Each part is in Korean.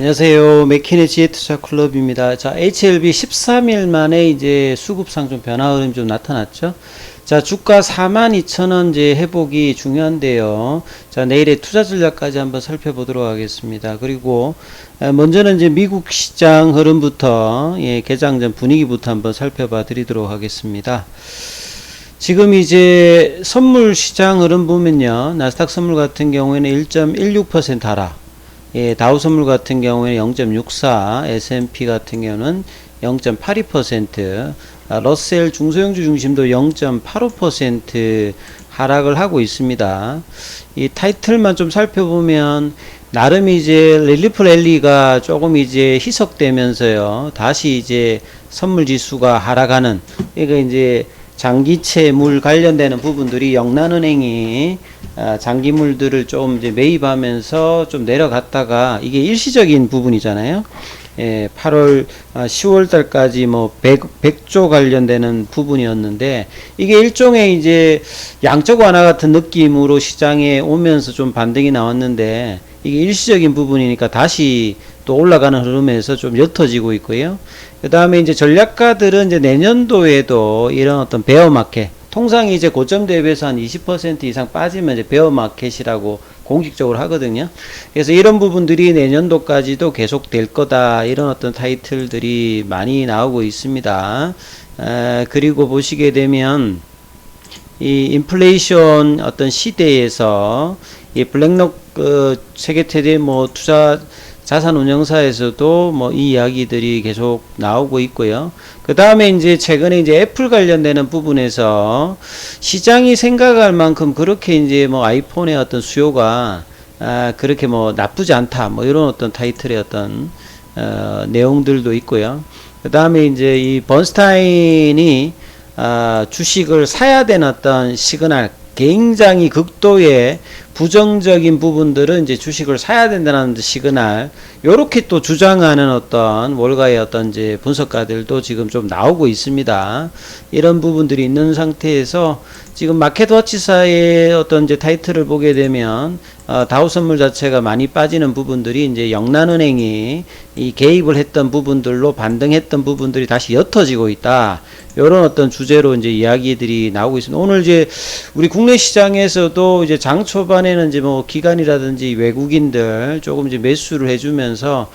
안녕하세요. 맥키네지의 투자 클럽입니다. 자, HLB 13일 만에 이제 수급상 좀 변화 흐름이 좀 나타났죠. 자, 주가 42,000원 이제 회복이 중요한데요. 자, 내일의 투자 전략까지 한번 살펴보도록 하겠습니다. 그리고 먼저는 이제 미국 시장 흐름부터 개장 전 분위기부터 한번 살펴봐 드리도록 하겠습니다. 지금 이제 선물 시장 흐름 보면요. 나스닥 선물 같은 경우에는 1.16% 하락. 다우 선물 같은 경우에는 0.64, S&P 같은 경우는 0.82%, 러셀 중소형주 중심도 0.85% 하락을 하고 있습니다. 이 타이틀만 좀 살펴보면 나름 이제 릴리프 랠리가 조금 이제 희석되면서요. 다시 이제 선물 지수가 하락하는, 이거 이제 장기채물 관련되는 부분들이 영란은행이 장기물들을 좀 이제 매입하면서 좀 내려갔다가 이게 일시적인 부분이잖아요. 8월, 10월 달까지 뭐 100조 관련되는 부분이었는데 이게 일종의 이제 양적 완화 같은 느낌으로 시장에 오면서 좀 반등이 나왔는데 이게 일시적인 부분이니까 다시 또 올라가는 흐름에서 좀 옅어지고 있고요. 그 다음에 이제 전략가들은 이제 내년도에도 이런 어떤 베어마켓, 통상 이제 고점 대비해서 한 20% 이상 빠지면 이제 베어마켓이라고 공식적으로 하거든요. 그래서 이런 부분들이 내년도까지도 계속 될 거다. 이런 어떤 타이틀들이 많이 나오고 있습니다. 그리고 보시게 되면 이 인플레이션 어떤 시대에서 이 블랙록 세계 최대 뭐 투자 자산 운용사에서도 뭐 이 이야기들이 계속 나오고 있고요. 그 다음에 이제 최근에 이제 애플 관련되는 부분에서 시장이 생각할 만큼 그렇게 이제 뭐 아이폰의 어떤 수요가 그렇게 뭐 나쁘지 않다. 뭐 이런 어떤 타이틀의 어떤 내용들도 있고요. 그 다음에 이제 이 번스타인이 주식을 사야 되는 어떤 시그널, 굉장히 극도의 부정적인 부분들은 이제 주식을 사야 된다는 시그널, 요렇게 또 주장하는 어떤 월가의 어떤 이제 분석가들도 지금 좀 나오고 있습니다. 이런 부분들이 있는 상태에서 지금 마켓워치사의 어떤 이제 타이틀을 보게 되면 다우 선물 자체가 많이 빠지는 부분들이 이제 영란은행이 이 개입을 했던 부분들로 반등했던 부분들이 다시 옅어지고 있다. 요런 어떤 주제로 이제 이야기들이 나오고 있습니다. 오늘 이제 우리 국내 시장에서도 이제 장 초반에는 이제 뭐 기관이라든지 외국인들 조금 이제 매수를 해주면서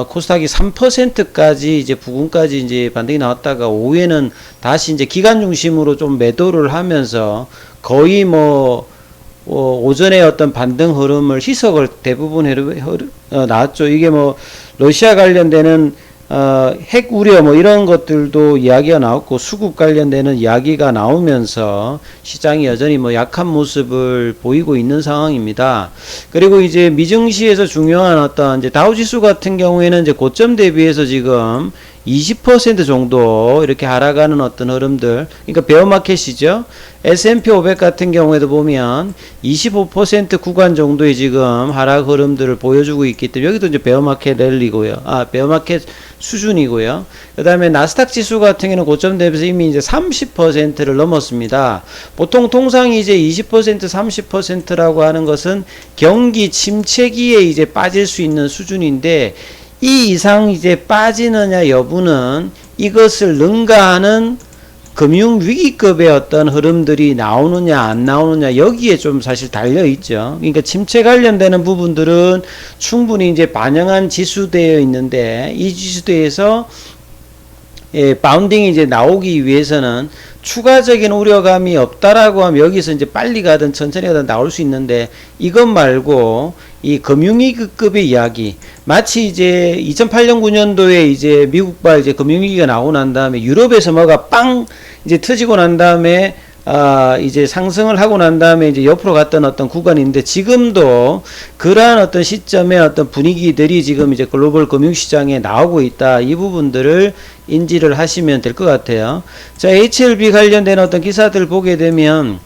코스닥이 3%까지 이제 부근까지 이제 반등이 나왔다가 오후에는 다시 이제 기관 중심으로 좀 매도를 하면서 거의 뭐 오전에 어떤 반등 흐름을 희석을 대부분 나왔죠. 이게 뭐 러시아 관련되는 핵 우려 뭐 이런 것들도 이야기가 나왔고 수급 관련되는 이야기가 나오면서 시장이 여전히 뭐 약한 모습을 보이고 있는 상황입니다. 그리고 이제 미증시에서 중요한 어떤 이제 다우지수 같은 경우에는 이제 고점 대비해서 지금 20% 정도 이렇게 하락하는 어떤 흐름들, 그러니까 베어마켓이죠. S&P 500 같은 경우에도 보면 25% 구간 정도의 지금 하락 흐름들을 보여주고 있기 때문에 여기도 이제 베어마켓 랠리고요. 베어마켓 수준이고요. 그 다음에 나스닥 지수 같은 경우는 고점 대비해서 이미 이제 30%를 넘었습니다. 보통 통상이 이제 20% 30%라고 하는 것은 경기 침체기에 이제 빠질 수 있는 수준인데 이 이상 이제 빠지느냐 여부는 이것을 능가하는 금융위기급의 어떤 흐름들이 나오느냐 안 나오느냐 여기에 좀 사실 달려있죠. 그러니까 침체 관련되는 부분들은 충분히 이제 반영한 지수되어 있는데 이 지수대에서 바운딩이 이제 나오기 위해서는 추가적인 우려감이 없다라고 하면 여기서 이제 빨리 가든 천천히 가든 나올 수 있는데 이것 말고 이 금융위기급의 이야기, 마치 이제 2008년 9년도에 이제 미국발 이제 금융위기가 나오고 난 다음에 유럽에서 뭐가 빵 이제 터지고 난 다음에 이제 상승을 하고 난 다음에 이제 옆으로 갔던 어떤 구간인데 지금도 그러한 어떤 시점의 어떤 분위기들이 지금 이제 글로벌 금융시장에 나오고 있다. 이 부분들을 인지를 하시면 될 것 같아요. 자, HLB 관련된 어떤 기사들 보게 되면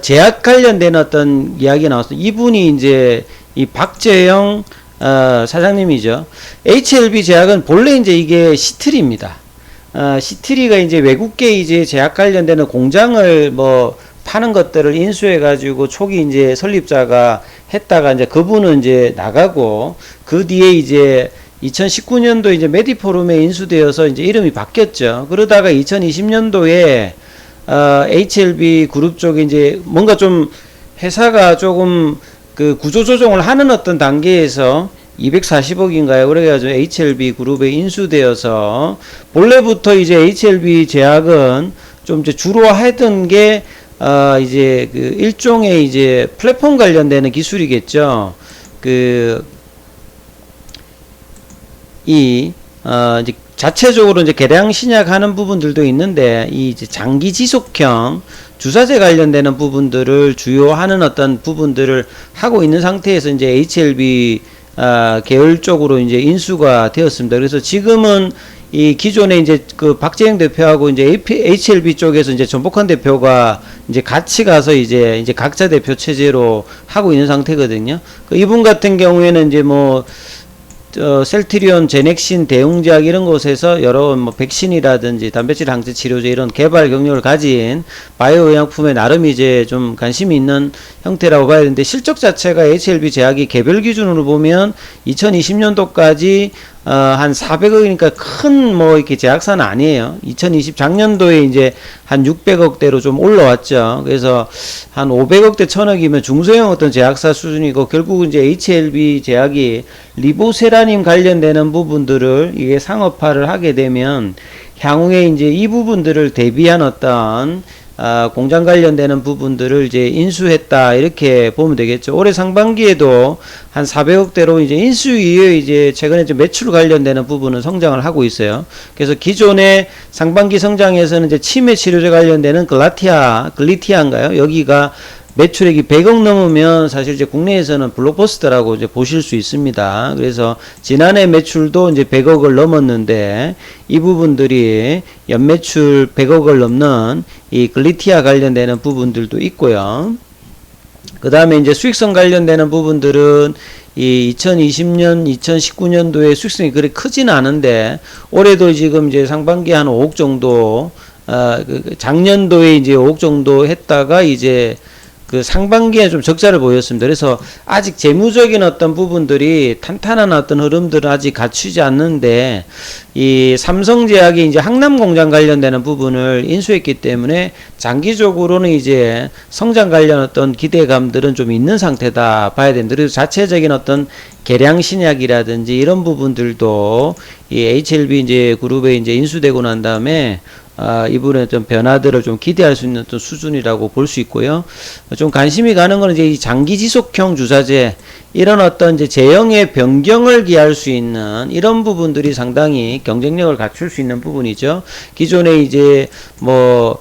제약 관련된 어떤 이야기가 나왔어요. 이분이 이제 이 박재영 사장님이죠. HLB 제약은 본래 이제 이게 시트리입니다. 시트리가 이제 외국계 이제 제약 관련되는 공장을 뭐 파는 것들을 인수해 가지고 초기 이제 설립자가 했다가 이제 그분은 이제 나가고 그 뒤에 이제 2019년도 이제 메디포럼에 인수되어서 이제 이름이 바뀌었죠. 그러다가 2020년도에 HLB 그룹 쪽에 이제 뭔가 좀 회사가 조금 그 구조조정을 하는 어떤 단계에서 240억인가요? 그래가지고 HLB 그룹에 인수되어서 본래부터 이제 HLB 제약은 좀 이제 주로 하던 게 이제 그 일종의 이제 플랫폼 관련되는 기술이겠죠. 이제 자체적으로 이제 개량 신약하는 부분들도 있는데 이 이제 장기 지속형 주사제 관련되는 부분들을 주요하는 어떤 부분들을 하고 있는 상태에서 이제 HLB 계열 쪽으로 이제 인수가 되었습니다. 그래서 지금은 이 기존에 이제 그 박재영 대표하고 이제 HLB 쪽에서 이제 전복환 대표가 이제 같이 가서 이제 각자 대표 체제로 하고 있는 상태거든요. 이분 같은 경우에는 이제 뭐 셀트리온, 제넥신, 대웅제약 이런 곳에서 여러 뭐 백신이라든지 단백질 항체 치료제 이런 개발 경력을 가진 바이오 의약품에 나름 이제 좀 관심이 있는 형태라고 봐야 되는데 실적 자체가 HLB 제약이 개별 기준으로 보면 2020년도까지 한 400억이니까 큰 뭐 이렇게 제약사는 아니에요. 작년도에 이제 한 600억대로 좀 올라왔죠. 그래서 한 500억대 1000억이면 중소형 어떤 제약사 수준이고 결국은 이제 HLB 제약이 리보세라님 관련되는 부분들을 이게 상업화를 하게 되면 향후에 이제 이 부분들을 대비한 어떤 공장 관련되는 부분들을 이제 인수했다 이렇게 보면 되겠죠. 올해 상반기에도 한 400억대로 이제 인수 이후에 이제 최근에 좀 매출 관련되는 부분은 성장을 하고 있어요. 그래서 기존의 상반기 성장에서는 이제 치매 치료제 관련되는 글리티아인가요? 여기가 매출액이 100억 넘으면 사실 이제 국내에서는 블록버스터라고 이제 보실 수 있습니다. 그래서 지난해 매출도 이제 100억을 넘었는데 이 부분들이 연매출 100억을 넘는 이 글리티아 관련되는 부분들도 있고요. 그 다음에 이제 수익성 관련되는 부분들은 이 2020년, 2019년도에 수익성이 그리 크진 않은데 올해도 지금 이제 상반기에 한 5억 정도, 작년도에 이제 5억 정도 했다가 이제 그 상반기에 좀 적자를 보였습니다. 그래서 아직 재무적인 어떤 부분들이 탄탄한 어떤 흐름들을 아직 갖추지 않는데 이 삼성제약이 이제 항남 공장 관련되는 부분을 인수했기 때문에 장기적으로는 이제 성장 관련 어떤 기대감들은 좀 있는 상태다 봐야 됩니다. 그래서 자체적인 어떤 개량 신약이라든지 이런 부분들도 이 HLB 이제 그룹에 이제 인수되고 난 다음에 이분의 좀 변화들을 좀 기대할 수 있는 어떤 수준이라고 볼 수 있고요. 좀 관심이 가는 거는 이제 이 장기 지속형 주사제, 이런 어떤 이제 제형의 변경을 기할 수 있는 이런 부분들이 상당히 경쟁력을 갖출 수 있는 부분이죠. 기존에 이제 뭐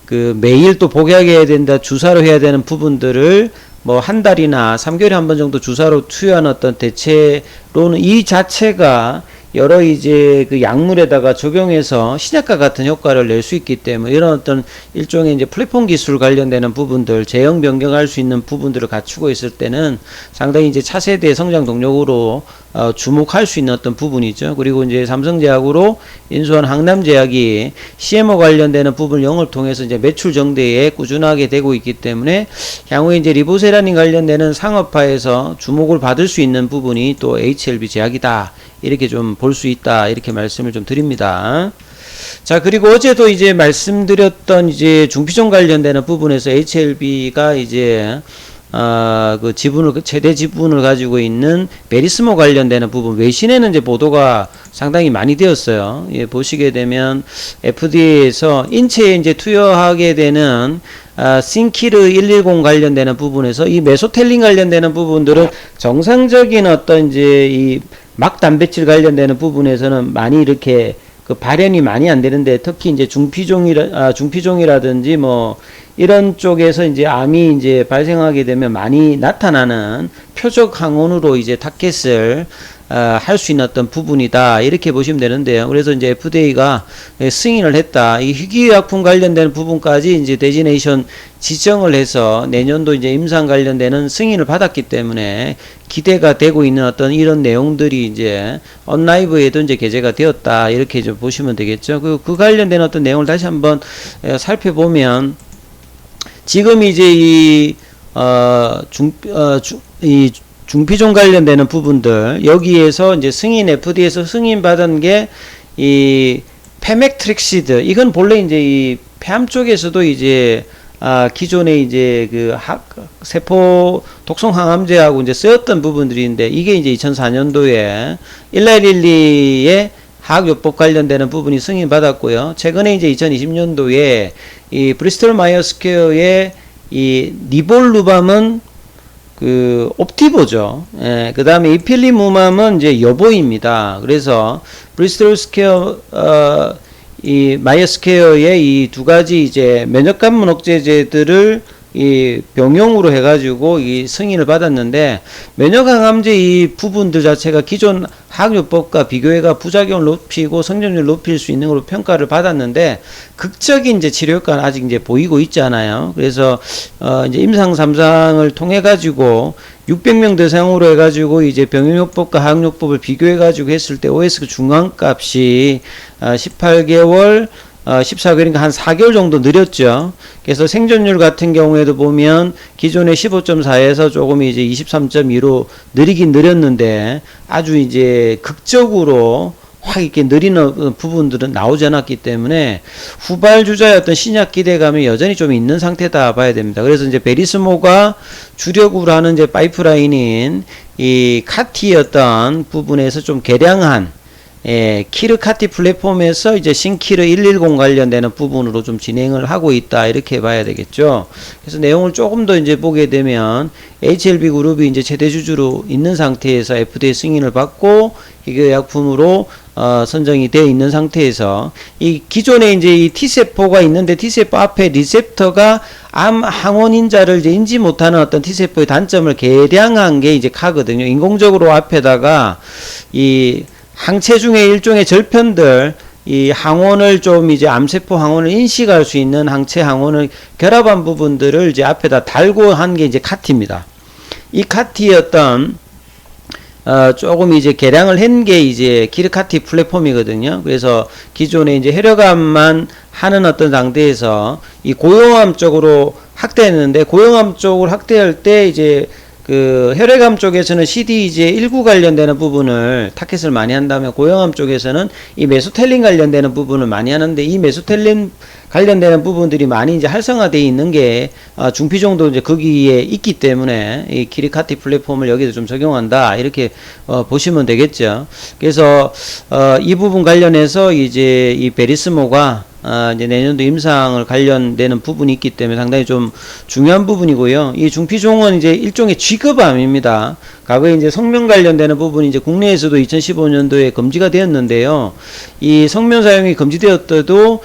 그 매일 또 복약해야 된다, 주사로 해야 되는 부분들을 뭐 한 달이나 3개월에 한 번 정도 주사로 투여한 어떤 대체로는 이 자체가 여러 이제 그 약물에다가 적용해서 신약과 같은 효과를 낼 수 있기 때문에 이런 어떤 일종의 이제 플랫폼 기술 관련되는 부분들, 제형 변경할 수 있는 부분들을 갖추고 있을 때는 상당히 이제 차세대 성장 동력으로 주목할 수 있는 어떤 부분이죠. 그리고 이제 삼성제약으로 인수한 항남제약이 CMO 관련되는 부분 영업을 통해서 이제 매출 정대에 꾸준하게 되고 있기 때문에 향후에 이제 리보세라닌 관련되는 상업화에서 주목을 받을 수 있는 부분이 또 HLB 제약이다. 이렇게 좀 볼 수 있다. 이렇게 말씀을 좀 드립니다. 자, 그리고 어제도 이제 말씀드렸던 이제 중피종 관련되는 부분에서 HLB가 이제 그 지분을, 최대 지분을 가지고 있는 베리스모 관련되는 부분, 외신에는 이제 보도가 상당히 많이 되었어요. 예, 보시게 되면 FDA에서 인체에 이제 투여하게 되는 신키르 110 관련되는 부분에서 이 메소텔린 관련되는 부분들은 정상적인 어떤 이제 이 막 단백질 관련되는 부분에서는 많이 이렇게 그 발현이 많이 안 되는데 특히 이제 중피종이라든지 뭐 이런 쪽에서 이제 암이 이제 발생하게 되면 많이 나타나는 표적 항원으로 이제 타겟을 할 수 있는 어떤 부분이다. 이렇게 보시면 되는데요. 그래서 이제 FDA가 승인을 했다. 이 희귀의약품 관련된 부분까지 이제 데지네이션 지정을 해서 내년도 이제 임상 관련되는 승인을 받았기 때문에 기대가 되고 있는 어떤 이런 내용들이 이제 언라이브에도 이제 게재가 되었다. 이렇게 좀 보시면 되겠죠. 그 관련된 어떤 내용을 다시 한번 살펴보면 지금 이제 이 이 중피종 관련되는 부분들, 여기에서 이제 승인, FDA에서 승인 받은 게 이 페맥트릭시드, 이건 본래 이제 이 폐암 쪽에서도 이제 기존에 이제 그 세포 독성 항암제하고 이제 쓰였던 부분들인데, 이게 이제 2004년도에 1112의 화학요법 관련되는 부분이 승인받았고요. 최근에 이제 2020년도에 이 브리스톨 마이어스퀘어의 이 니볼루밤은 그 옵티보죠. 예, 그 다음에 이필리무맘은 이제 여보입니다. 그래서 브리스톨 스퀘어 이 마이어스퀘어의 이 두 가지 이제 면역감문 억제제들을 이 병용으로 해가지고 이 승인을 받았는데, 면역항암제 이 부분들 자체가 기존 화학요법과 비교해가 부작용을 높이고 생존율을 높일 수 있는 걸로 평가를 받았는데, 극적인 이제 치료 효과는 아직 이제 보이고 있지 않아요. 그래서 이제 임상 3상을 통해 가지고 600명 대상으로 해가지고 이제 병용요법과 화학요법을 비교해가지고 했을 때 OS 중앙값이 18개월 14개월인가 한 4개월 정도 느렸죠. 그래서 생존율 같은 경우에도 보면 기존의 15.4에서 조금 이제 23.2로 느리긴 느렸는데, 아주 이제 극적으로 확 이렇게 느리는 부분들은 나오지 않았기 때문에 후발주자의 어떤 신약 기대감이 여전히 좀 있는 상태다 봐야 됩니다. 그래서 이제 베리스모가 주력으로 하는 이제 파이프라인인 이 카티의 어떤 부분에서 좀 개량한 키르카티 플랫폼에서 이제 신키르 110 관련되는 부분으로 좀 진행을 하고 있다, 이렇게 봐야 되겠죠. 그래서 내용을 조금 더 이제 보게 되면 HLB 그룹이 이제 최대 주주로 있는 상태에서 FDA 승인을 받고 희귀의약품으로 선정이 되어 있는 상태에서, 이 기존에 이제 이 T세포가 있는데 T세포 앞에 리셉터가 암 항원인자를 이제 인지 못하는 어떤 T세포의 단점을 개량한 게 이제 카거든요. 인공적으로 앞에다가 이 항체 중에 일종의 절편들, 이 항원을 좀 이제 암세포 항원을 인식할 수 있는 항체 항원을 결합한 부분들을 이제 앞에다 달고 한 게 이제 카티입니다. 이 카티의 어떤 조금 이제 개량을 한 게 이제 키르카티 플랫폼이거든요. 그래서 기존에 이제 혈액암만 하는 어떤 상태에서 이 고용암 쪽으로 확대했는데, 고용암 쪽을 확대할 때 이제 그 혈액암 쪽에서는 CD19 관련되는 부분을 타켓을 많이 한다면, 고형암 쪽에서는 이 메소텔린 관련되는 부분을 많이 하는데, 이 메소텔린 관련되는 부분들이 많이 이제 활성화되어 있는 게 중피종도 이제 거기에 있기 때문에 이 키리카티 플랫폼을 여기서 좀 적용한다, 이렇게 보시면 되겠죠. 그래서 이 부분 관련해서 이제 이 베리스모가 이제 내년도 임상을 관련되는 부분이 있기 때문에 상당히 좀 중요한 부분이고요. 이 중피종은 이제 일종의 G급암입니다. 과거에 이제 성면 관련되는 부분이 이제 국내에서도 2015년도에 금지가 되었는데요. 이 성면 사용이 금지되었더라도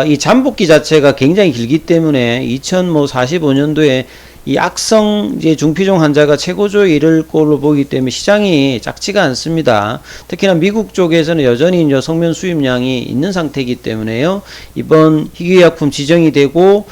이 잠복기 자체가 굉장히 길기 때문에 2045년도에 이 악성 이제 중피종 환자가 최고조에 이를 걸로 보기 때문에 시장이 작지가 않습니다. 특히나 미국 쪽에서는 여전히 이제 성면 수입량이 있는 상태이기 때문에요. 이번 희귀의약품 지정이 되고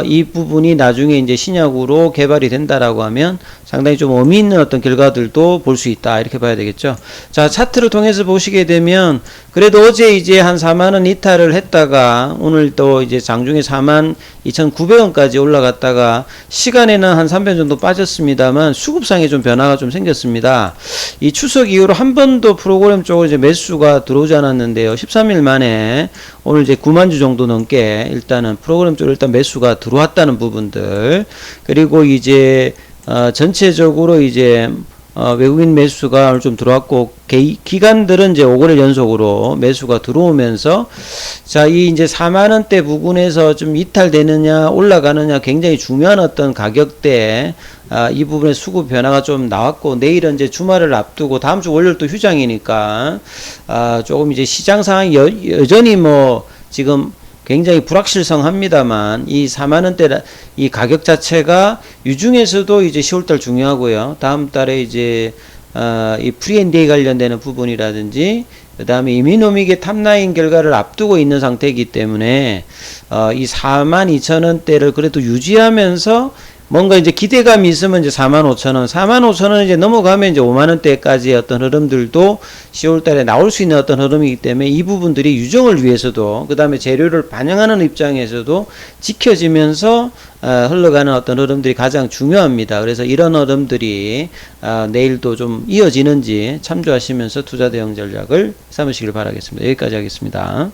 이 부분이 나중에 이제 신약으로 개발이 된다라고 하면 상당히 좀 의미 있는 어떤 결과들도 볼 수 있다, 이렇게 봐야 되겠죠. 자, 차트를 통해서 보시게 되면 그래도 어제 이제 한 4만원 이탈을 했다가 오늘 또 이제 장중에 42,900원까지 올라갔다가 시간에는 한 3배 정도 빠졌습니다만 수급상에 좀 변화가 좀 생겼습니다. 이 추석 이후로 한 번도 프로그램 쪽으로 이제 매수가 들어오지 않았는데요. 13일 만에 오늘 이제 9만 주 정도 넘게 일단은 프로그램 쪽으로 일단 매수가 들어왔다는 부분들, 그리고 이제 전체적으로 이제 외국인 매수가 좀 들어왔고, 기관들은 이제 5거래일 연속으로 매수가 들어오면서, 자, 이 이제 4만원대 부근에서 좀 이탈되느냐 올라가느냐 굉장히 중요한 어떤 가격대에 이 부분에 수급 변화가 좀 나왔고, 내일은 이제 주말을 앞두고 다음 주 월요일 또 휴장이니까 조금 이제 시장 상황이 여전히 뭐 지금 굉장히 불확실성합니다만, 이 4만원대 이 가격 자체가 유중에서도 이제 10월달 중요하고요. 다음 달에 이제 이 프리-NDA 관련되는 부분이라든지, 그 다음에 이미노믹의 탑라인 결과를 앞두고 있는 상태이기 때문에 이 42,000원대를 그래도 유지하면서 뭔가 이제 기대감이 있으면 이제 45,000원, 45,000원 이제 넘어가면 이제 5만원대까지의 어떤 흐름들도 10월 달에 나올 수 있는 어떤 흐름이기 때문에 이 부분들이 유정을 위해서도, 그 다음에 재료를 반영하는 입장에서도 지켜지면서 흘러가는 어떤 흐름들이 가장 중요합니다. 그래서 이런 흐름들이 내일도 좀 이어지는지 참조하시면서 투자 대응 전략을 삼으시길 바라겠습니다. 여기까지 하겠습니다.